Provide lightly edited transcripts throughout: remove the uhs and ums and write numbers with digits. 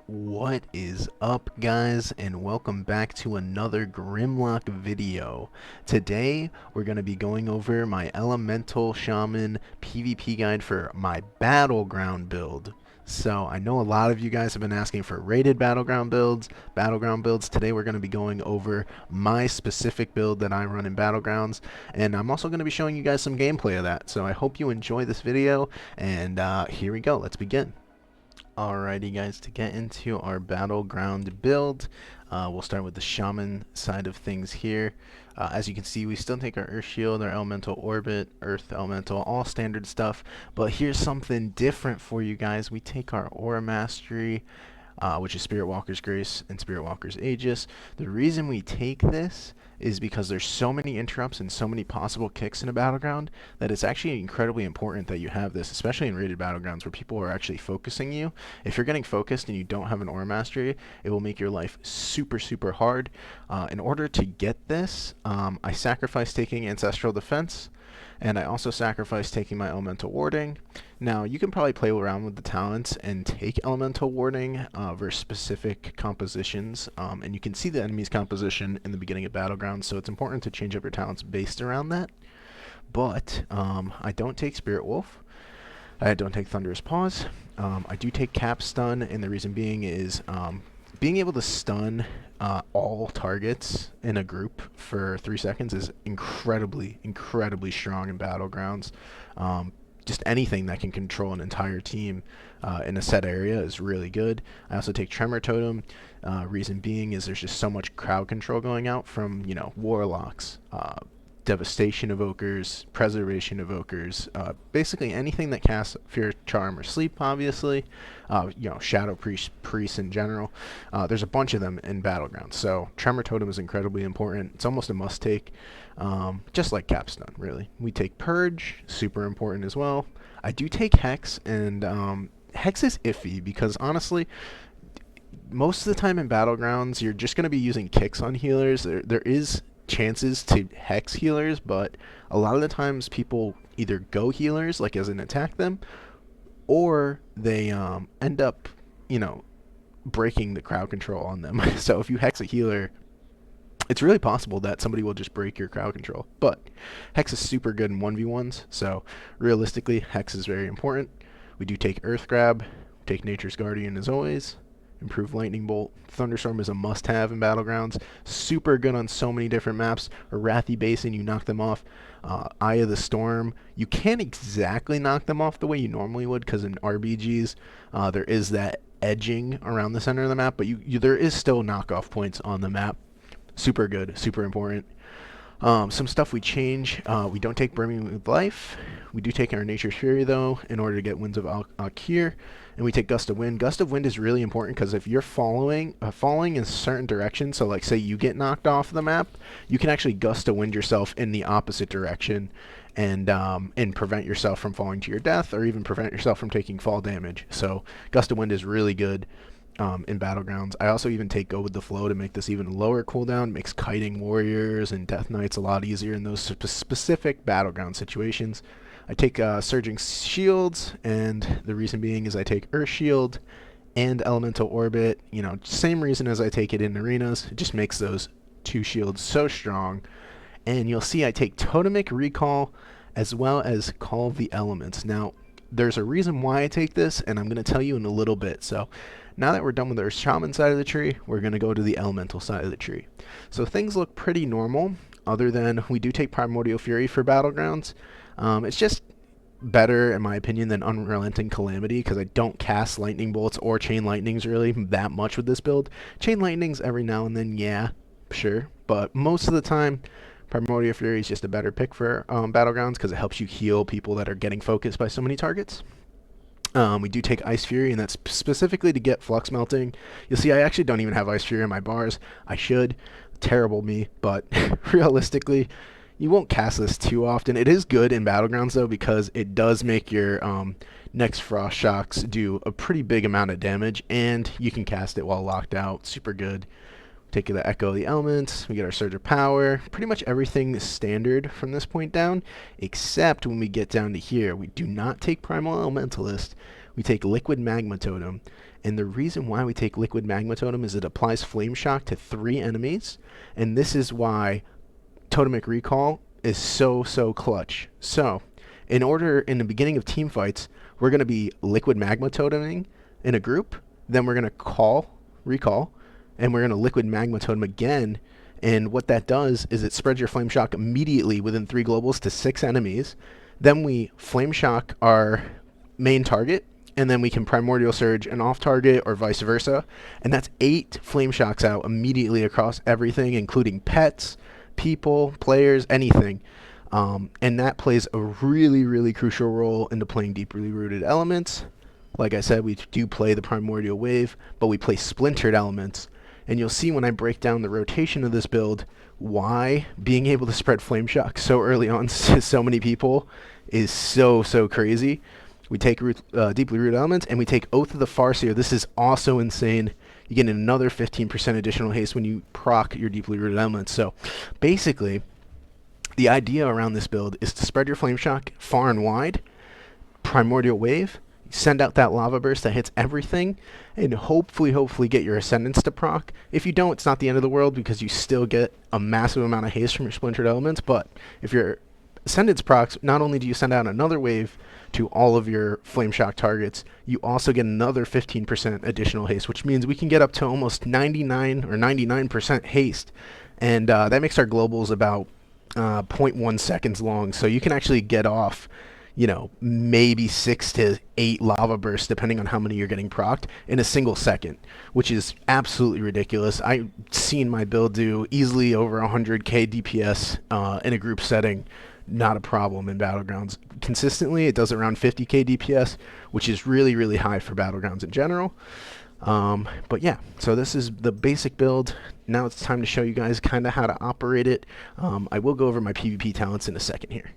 What is up, guys, and welcome back to another Grimlock video. Today we're going to be going over my Elemental Shaman PvP guide for my Battleground build. So I know a lot of you guys have been asking for rated Battleground builds. Today we're going to be going over my specific build that I run in Battlegrounds, and I'm also going to be showing you guys some gameplay of that. So I hope you enjoy this video, and here we go. Let's begin. Alrighty, guys, to get into our Battleground build, we'll start with the Shaman side of things here. As you can see, we still take our Earth Shield, our Elemental Orbit, Earth Elemental, all standard stuff, but here's something different for you guys. We take our Aura Mastery, which is Spirit Walker's Grace and Spirit Walker's Aegis. The reason we take this is because there's so many interrupts and so many possible kicks in a battleground that it's actually incredibly important that you have this, especially in rated battlegrounds where people are actually focusing you. If you're getting focused and you don't have an Aura Mastery, it will make your life super hard. In order to get this, I sacrifice taking Ancestral Defense, and I also sacrifice taking my Elemental Warding. Now, you can probably play around with the talents and take Elemental Warding versus specific compositions, and you can see the enemy's composition in the beginning of Battlegrounds, so it's important to change up your talents based around that. But I don't take Spirit Wolf. I don't take Thunderous Paws. I do take Cap Stun, and the reason being is being able to stun all targets in a group for 3 seconds is incredibly strong in Battlegrounds. Just anything that can control an entire team in a set area is really good. I also take Tremor Totem. Reason being is there's just so much crowd control going out from, Warlocks, Devastation Evokers, Preservation Evokers, basically anything that casts Fear, Charm, or Sleep, obviously. Shadow Priests in general. There's a bunch of them in Battlegrounds, so Tremor Totem is incredibly important. It's almost a must-take, just like Capstone, really. We take Purge, super important as well. I do take Hex, and Hex is iffy because, honestly, most of the time in Battlegrounds, you're just going to be using kicks on healers. There is chances to hex healers, but a lot of the times people either go healers, like as an attack them, or they end up, breaking the crowd control on them. So if you hex a healer, it's really possible that somebody will just break your crowd control. But Hex is super good in 1v1s, so realistically, Hex is very important. We do take Earth Grab, take Nature's Guardian as always. Improve Lightning Bolt. Thunderstorm is a must-have in Battlegrounds. Super good on so many different maps. Arathi Basin, you knock them off. Eye of the Storm, you can't exactly knock them off the way you normally would because in RBGs there is that edging around the center of the map, but there is still knockoff points on the map. Super good, super important. Some stuff we change. We don't take Brimming with Life. We do take our Nature's Fury, though, in order to get Winds of Akir. And we take Gust of Wind. Gust of Wind is really important because if you're falling in a certain direction, so like say you get knocked off the map, you can actually Gust of Wind yourself in the opposite direction and prevent yourself from falling to your death, or even prevent yourself from taking fall damage. So Gust of Wind is really good in Battlegrounds. I also even take Go With The Flow to make this even lower cooldown. Makes kiting warriors and death knights a lot easier in those specific Battleground situations. I take Surging Shields, and the reason being is I take Earth Shield and Elemental Orbit. Same reason as I take it in arenas. It just makes those two shields so strong. And you'll see I take Totemic Recall as well as Call of the Elements. Now, there's a reason why I take this, and I'm going to tell you in a little bit. So now that we're done with our Shaman side of the tree, we're going to go to the Elemental side of the tree. So things look pretty normal, other than we do take Primordial Fury for Battlegrounds. It's just better, in my opinion, than Unrelenting Calamity, because I don't cast Lightning Bolts or Chain Lightnings really that much with this build. Chain Lightnings every now and then, yeah, sure, but most of the time, Primordial Fury is just a better pick for Battlegrounds because it helps you heal people that are getting focused by so many targets. We do take Ice Fury, and that's specifically to get Flux Melting. You'll see I actually don't even have Ice Fury in my bars. I should. Terrible me, but realistically, you won't cast this too often. It is good in Battlegrounds, though, because it does make your next Frost Shocks do a pretty big amount of damage, and you can cast it while locked out. Super good. Take the Echo of the Elements. We get our Surge of Power. Pretty much everything is standard from this point down, except when we get down to here. We do not take Primal Elementalist. We take Liquid Magma Totem. And the reason why we take liquid magma totem is it applies flame shock to 3 enemies, and this is why totemic recall is so clutch. So in the beginning of team fights, we're going to be liquid magma toteming in a group, then we're going to recall, and we're going to liquid magma totem again. And what that does is it spreads your flame shock immediately within 3 globals to 6 enemies. Then we flame shock our main target, and then we can primordial surge an off target or vice versa. And that's 8 flame shocks out immediately across everything, including pets, people, players, anything. And that plays a really crucial role into playing deeply rooted elements. Like I said, we do play the primordial wave, but we play splintered elements. And you'll see when I break down the rotation of this build why being able to spread flame shock so early on to so many people is so crazy. We take deeply rooted elements, and we take Oath of the Farseer. This is also insane. You get another 15% additional haste when you proc your deeply rooted elements. So basically, the idea around this build is to spread your flame shock far and wide, primordial wave, send out that lava burst that hits everything, and hopefully get your ascendance to proc. If you don't, it's not the end of the world because you still get a massive amount of haste from your splintered elements. But if your ascendance procs, not only do you send out another wave to all of your flame shock targets, you also get another 15% additional haste, which means we can get up to almost 99% haste. And that makes our globals about 0.1 seconds long. So you can actually get off, maybe 6 to 8 lava bursts, depending on how many you're getting procced, in a single second, which is absolutely ridiculous. I've seen my build do easily over 100k DPS in a group setting, not a problem in Battlegrounds. Consistently, it does around 50k DPS, which is really high for Battlegrounds in general. But yeah, so this is the basic build. Now it's time to show you guys kind of how to operate it. I will go over my PvP talents in a second here.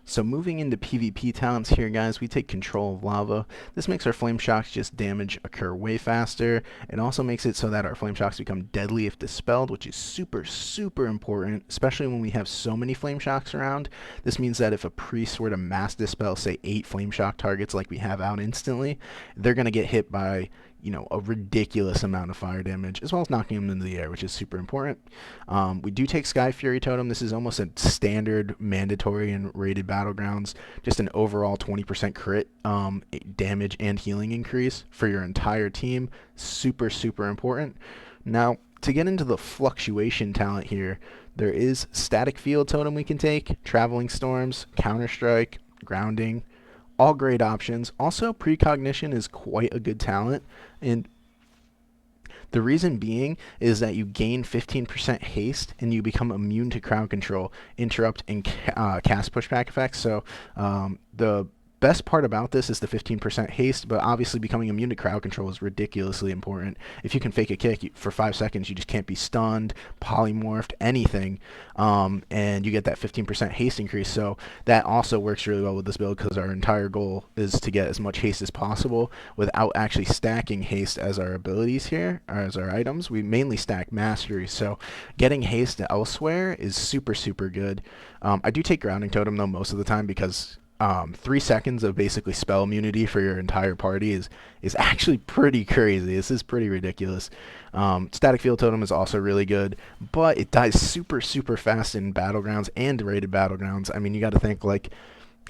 So moving into PvP talents here, guys, we take control of lava. This makes our flame shocks just damage occur way faster. It also makes it so that our flame shocks become deadly if dispelled, which is super important, especially when we have so many flame shocks around. This means that if a priest were to mass dispel, say 8 flame shock targets like we have out instantly, they're going to get hit by a ridiculous amount of fire damage, as well as knocking them into the air, which is super important. We do take Sky Fury Totem. This is almost a standard mandatory in rated Battlegrounds, just an overall 20% crit damage and healing increase for your entire team. Super important. Now, to get into the fluctuation talent here, there is Static Field Totem we can take, Traveling Storms, Counter Strike, Grounding, all great options. Also, Precognition is quite a good talent, and the reason being is that you gain 15% haste and you become immune to crowd control, interrupt, and cast pushback effects. So the best part about this is the 15% haste, but obviously becoming immune to crowd control is ridiculously important. If you can fake a kick for 5 seconds, you just can't be stunned, polymorphed, anything, and you get that 15% haste increase. So that also works really well with this build because our entire goal is to get as much haste as possible without actually stacking haste as our abilities here, or as our items. We mainly stack mastery, so getting haste elsewhere is super good. I do take Grounding Totem though most of the time because 3 seconds of basically spell immunity for your entire party is actually pretty crazy. This is pretty ridiculous. Static Field Totem is also really good, but it dies super fast in Battlegrounds and rated Battlegrounds. I mean, you got to think, like,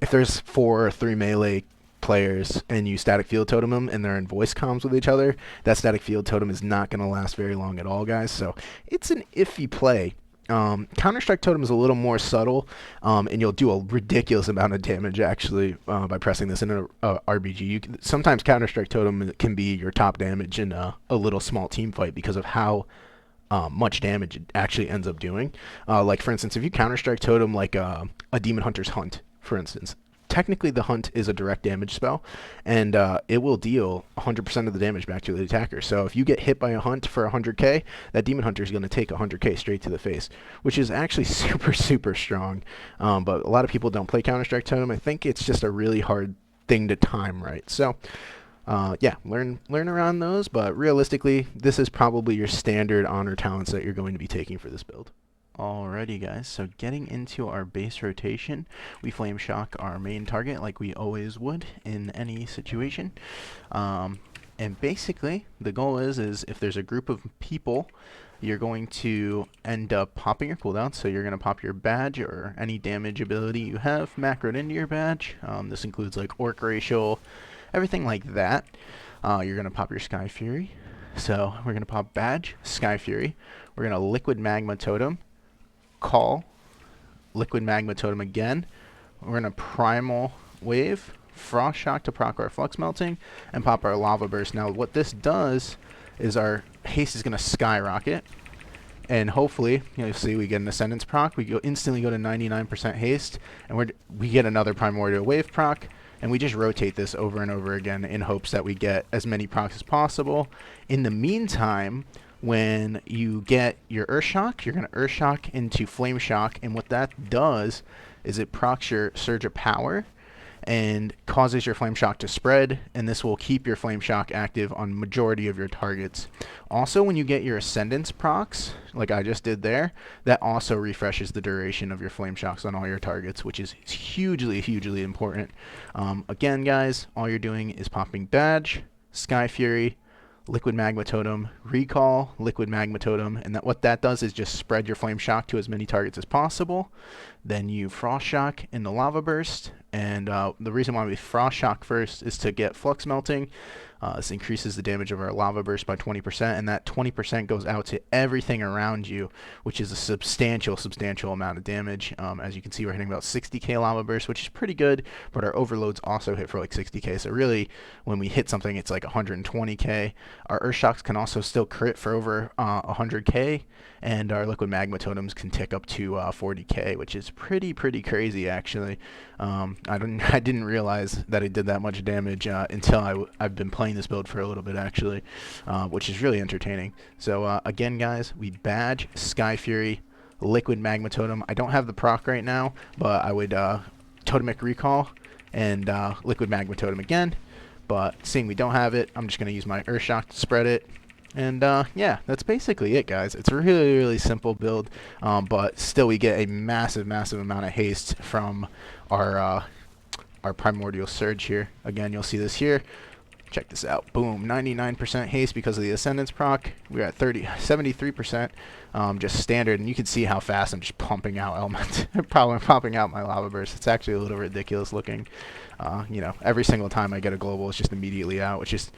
if there's 4 or 3 melee players and you Static Field Totem them and they're in voice comms with each other, that Static Field Totem is not going to last very long at all, guys. So it's an iffy play. Counter-Strike Totem is a little more subtle, and you'll do a ridiculous amount of damage actually by pressing this in a RBG. Sometimes Counter-Strike Totem can be your top damage in a little small team fight because of how much damage it actually ends up doing. Like, for instance, if you Counter-Strike Totem like a Demon Hunter's Hunt, for instance, technically the Hunt is a direct damage spell, and it will deal 100% of the damage back to the attacker. So if you get hit by a Hunt for 100k, that Demon Hunter is going to take 100k straight to the face, which is actually super strong. But a lot of people don't play Counter-Strike Totem. I think it's just a really hard thing to time right. So yeah, learn around those, but realistically, this is probably your standard honor talents that you're going to be taking for this build. Alrighty, guys, so getting into our base rotation, we flame shock our main target like we always would in any situation. And basically, the goal is if there's a group of people, you're going to end up popping your cooldown. So you're going to pop your badge or any damage ability you have macroed into your badge. This includes like Orc Racial, everything like that. You're going to pop your Sky Fury. So we're going to pop badge, Sky Fury. We're going to Liquid Magma Totem, call, Liquid Magma Totem again. We're going to Primal Wave, Frost Shock to proc our Flux Melting, and pop our Lava Burst. Now what this does is our haste is going to skyrocket, and hopefully you'll see we get an Ascendance proc. We instantly go to 99% haste, and we get another Primordial Wave proc, and we just rotate this over and over again in hopes that we get as many procs as possible. In the meantime, when you get your Earth Shock, you're going to Earth Shock into Flame Shock, and what that does is it procs your Surge of Power and causes your Flame Shock to spread, and this will keep your Flame Shock active on majority of your targets. Also, when you get your Ascendance procs, like I just did there, that also refreshes the duration of your Flame Shocks on all your targets, which is hugely, hugely important. Again, guys, all you're doing is popping Badge, Sky Fury, Liquid Magma Totem, Recall, Liquid Magma Totem, and what that does is just spread your Flame Shock to as many targets as possible. Then you Frost Shock in the Lava Burst, and the reason why we Frost Shock first is to get Flux Melting. This increases the damage of our Lava Burst by 20%, and that 20% goes out to everything around you, which is a substantial amount of damage. As you can see, we're hitting about 60k Lava Burst, which is pretty good, but our overloads also hit for like 60k, so really, when we hit something, it's like 120k. Our Earth Shocks can also still crit for over 100k, and our Liquid Magma Totems can tick up to 40k, which is pretty crazy, actually. I didn't realize that it did that much damage until I've been playing this build for a little bit, actually, which is really entertaining. So again, guys, we badge, Sky Fury, Liquid Magma Totem. I don't have the proc right now, but I would Totemic Recall and Liquid Magma Totem again. But seeing we don't have it, I'm just going to use my Earth Shock to spread it. And yeah, that's basically it, guys. It's a really simple build, but still we get a massive amount of haste from our Primordial Surge here. Again, you'll see this here. Check this out. Boom, 99% haste because of the Ascendance proc. We're at 73%, just standard, and you can see how fast I'm just pumping out elements. Probably popping out my Lava Burst. It's actually a little ridiculous looking. You know, every single time I get a global, it's just immediately out, which is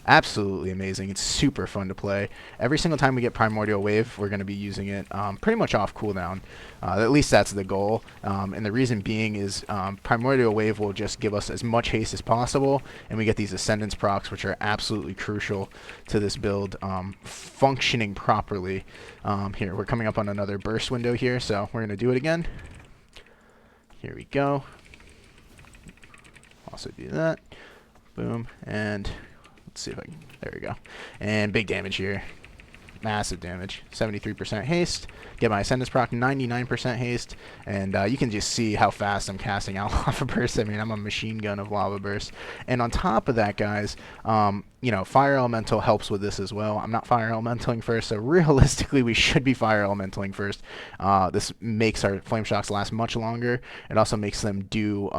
absolutely amazing. It's super fun to play. Every single time we get Primordial Wave, we're going to be using it pretty much off cooldown. At least that's the goal. And the reason being is Primordial Wave will just give us as much haste as possible, and we get these Ascendance procs, which are absolutely crucial to this build functioning properly. Here, we're coming up on another burst window here, so we're going to do it again. Here we go. Also do that. Boom, and let's see if I can, there we go. And big damage here. Massive damage. 73% haste. Get my Ascendance proc, 99% haste. And you can just see how fast I'm casting out Lava Burst. I mean, I'm a machine gun of Lava Burst. And on top of that, guys, you know, Fire Elemental helps with this as well. I'm not Fire Elementaling first, so realistically we should be Fire Elementaling first. This makes our Flame Shocks last much longer. It also makes them do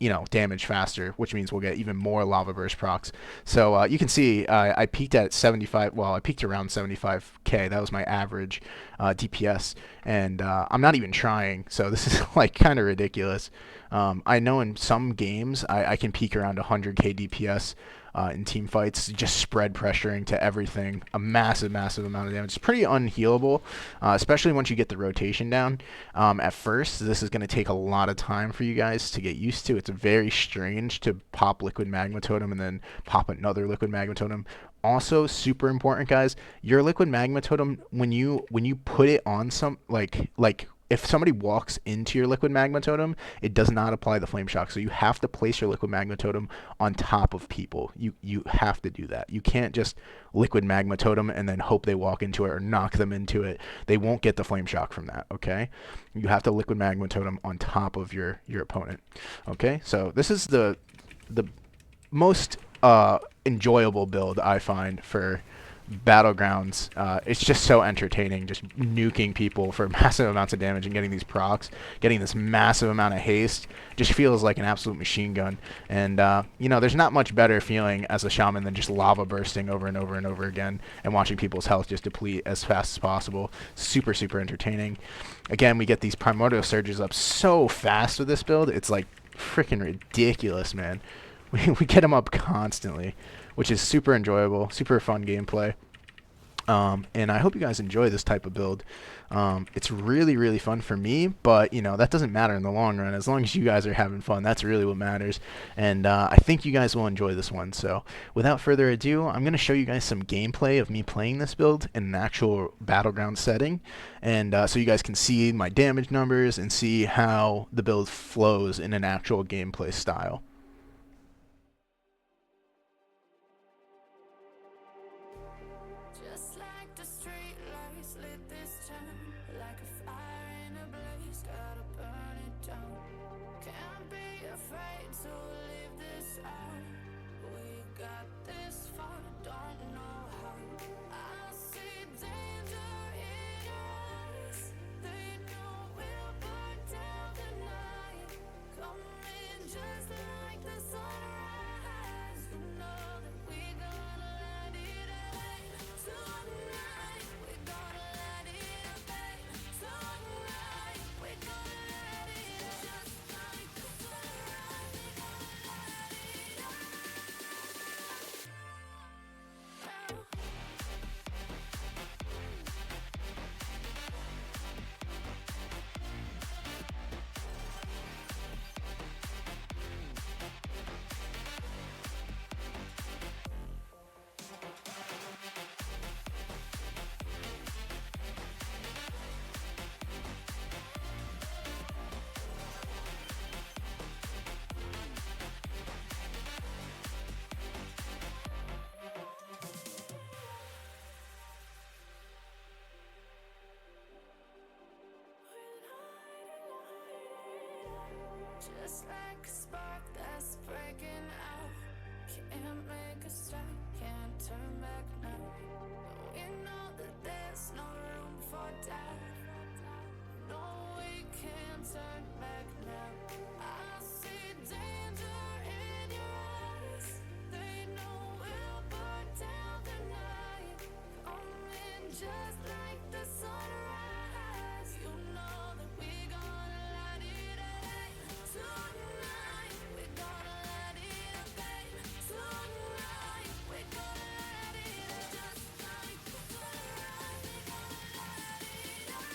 you know, damage faster, which means we'll get even more Lava Burst procs. So you can see I peaked at 75, well, I peaked around 75k. That was my average DPS, and I'm not even trying, so this is like kind of ridiculous. I know in some games I can peak around 100k DPS in team fights, just spread pressuring to everything, a massive amount of damage. It's pretty unhealable, especially once you get the rotation down. At first, this is going to take a lot of time for you guys to get used to. It's very strange to pop Liquid Magma Totem and then pop another Liquid Magma Totem. Also, super important, guys, your Liquid Magma Totem, when you put it on some, like if somebody walks into your Liquid Magma Totem, it does not apply the Flame Shock. So you have to place your Liquid Magma Totem on top of people. You have to do that. You can't just Liquid Magma Totem and then hope they walk into it or knock them into it. They won't get the Flame Shock from that, okay? You have to Liquid Magma Totem on top of your opponent, okay? So this is the most enjoyable build I find for Battlegrounds, it's just so entertaining, just nuking people for massive amounts of damage and getting these procs, getting this massive amount of haste. Just feels like an absolute machine gun. And you know, there's not much better feeling as a shaman than just lava bursting over and over and over again and watching people's health just deplete as fast as possible. Super, super entertaining. Again, we get these primordial surges up so fast with this build. It's like freaking ridiculous, man. We get them up constantly, which is super enjoyable, super fun gameplay. And I hope you guys enjoy this type of build. It's really, really fun for me, but you know, that doesn't matter in the long run. As long as you guys are having fun, that's really what matters. And I think you guys will enjoy this one. So without further ado, I'm going to show you guys some gameplay of me playing this build in an actual battleground setting. And so you guys can see my damage numbers and see how the build flows in an actual gameplay style. Just like the street lights lit this town, like a fire in a blaze, gotta burn it down. Can't be afraid to leave this out. We got this far, don't know how. I see danger in your eyes. They know we'll burn down the night. Coming just like the sunrise. You know that we gonna light it up. Tonight, we gonna let it up. Tonight, we gonna let it up. Just like the sunrise, we gonna let it up. Just like a spark that's breaking out. Can't make a stop, can't turn back now. We know that there's no room for doubt. No, we can't turn back now. I see danger in your eyes. They know we'll burn down the night. Coming just like the sunrise. You know that we gonna light it up. Tonight, we gonna let it up. Tonight, we gonna let it up. Just like the sunrise, we gonna let it up.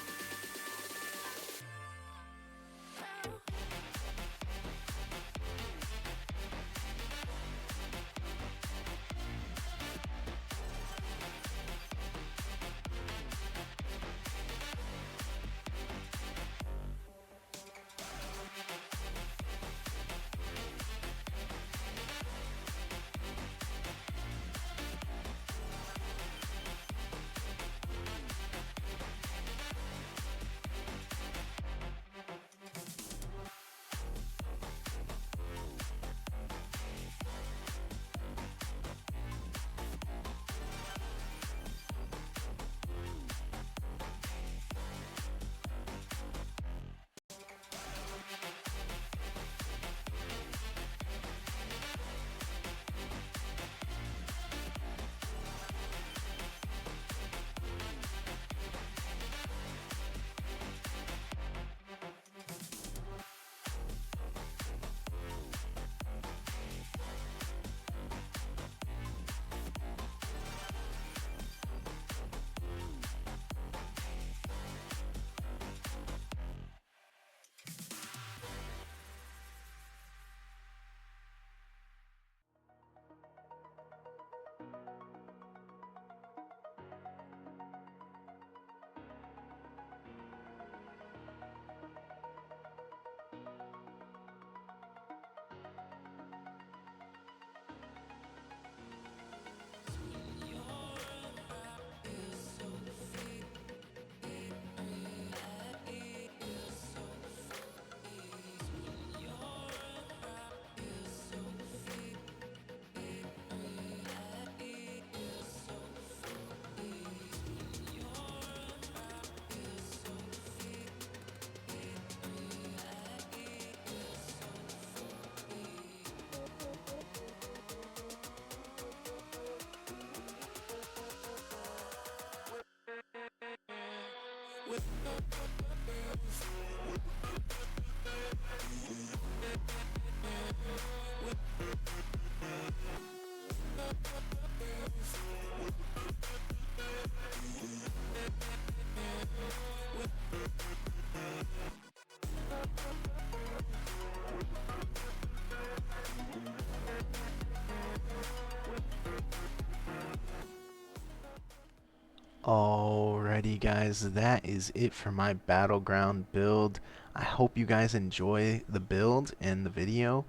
Alrighty guys, that is it for my Battleground build. I hope you guys enjoy the build and the video.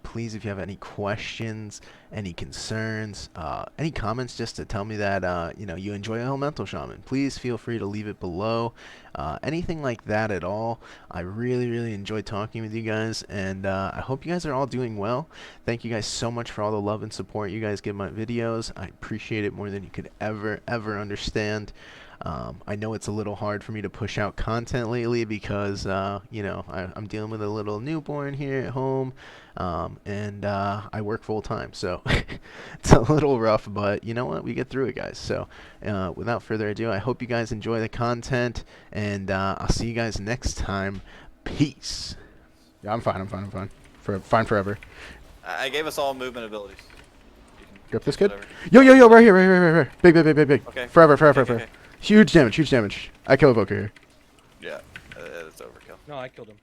Please, if you have any questions, any concerns, any comments, just to tell me that you enjoy Elemental Shaman, please feel free to leave it below. Anything like that at all. I really enjoyed talking with you guys, and I hope you guys are all doing well. Thank you guys so much for all the love and support you guys give my videos. I appreciate it more than you could ever understand. I know it's a little hard for me to push out content lately because, I'm dealing with a little newborn here at home, and I work full time, so it's a little rough, but you know what? We get through it, guys. So without further ado, I hope you guys enjoy the content, and I'll see you guys next time. Peace. Yeah, I'm fine. Fine forever. I gave us all movement abilities. Grip this kid. Whatever. Yo, right here. Big. Okay. Forever. Okay. Huge damage. I kill Evoker here. Yeah, it's overkill. No, I killed him.